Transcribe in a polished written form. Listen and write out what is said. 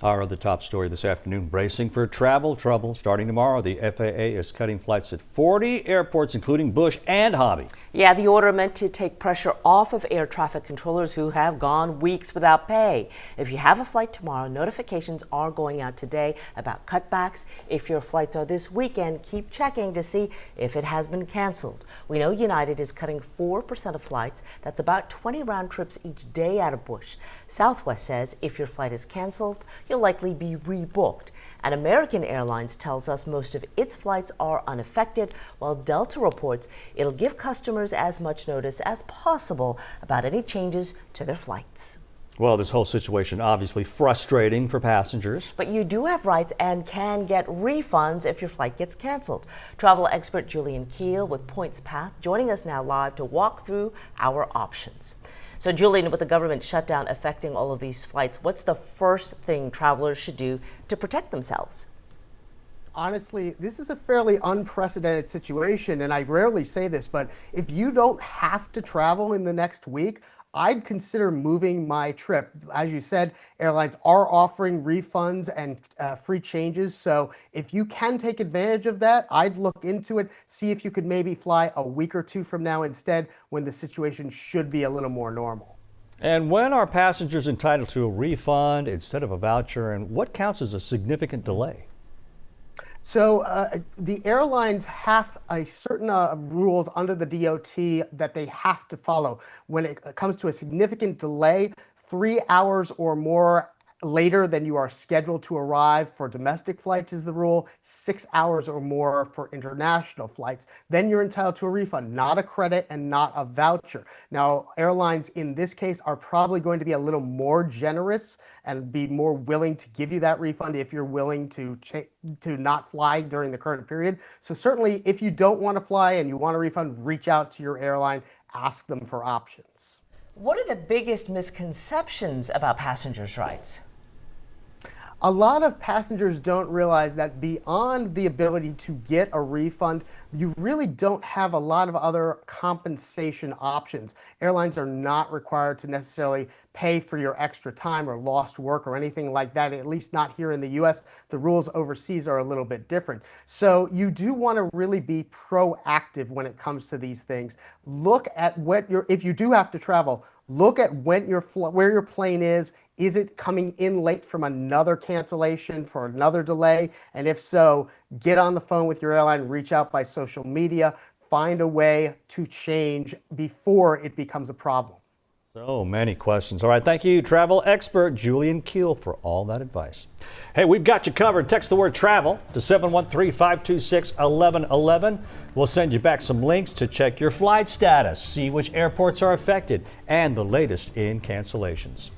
Our other top story this afternoon, bracing for travel trouble. Starting tomorrow, the FAA is cutting flights at 40 airports, including Bush and Hobby. Yeah, the order meant to take pressure off of air traffic controllers who have gone weeks without pay. If you have a flight tomorrow, notifications are going out today about cutbacks. If your flights are this weekend, keep checking to see if it has been canceled. We know United is cutting 4% of flights. That's about 20 round trips each day out of Bush. Southwest says if your flight is canceled, you'll likely be rebooked. And American Airlines tells us most of its flights are unaffected, while Delta reports it'll give customers as much notice as possible about any changes to their flights. Well, this whole situation obviously frustrating for passengers. But you do have rights and can get refunds if your flight gets canceled. Travel expert Julian Keel with Points Path joining us now live to walk through our options. So Julian, with the government shutdown affecting all of these flights, what's the first thing travelers should do to protect themselves? Honestly, this is a fairly unprecedented situation, and I rarely say this, but if you don't have to travel in the next week, I'd consider moving my trip. As you said, airlines are offering refunds and free changes. So if you can take advantage of that, I'd look into it, see if you could maybe fly a week or two from now instead, when the situation should be a little more normal. And when are passengers entitled to a refund instead of a voucher, and what counts as a significant delay? So the airlines have a certain rules under the DOT that they have to follow. When it comes to a significant delay, 3 hours or more later than you are scheduled to arrive for domestic flights is the rule, 6 hours or more for international flights. Then you're entitled to a refund, not a credit and not a voucher. Now, airlines in this case are probably going to be a little more generous and be more willing to give you that refund if you're willing to not fly during the current period. So certainly if you don't want to fly and you want a refund, reach out to your airline, ask them for options. What are the biggest misconceptions about passengers' rights? A lot of passengers don't realize that beyond the ability to get a refund, you really don't have a lot of other compensation options. Airlines are not required to necessarily pay for your extra time or lost work or anything like that, at least not here in the US. The rules overseas are a little bit different. So you do want to really be proactive when it comes to these things. Look at if you do have to travel, look at where your plane is. Is it coming in late from another cancellation for another delay? And if so, get on the phone with your airline, reach out by social media, find a way to change before it becomes a problem. So many questions. All right, thank you, travel expert Julian Keel, for all that advice. Hey, we've got you covered. Text the word travel to 713-526-1111. We'll send you back some links to check your flight status, see which airports are affected, and the latest in cancellations.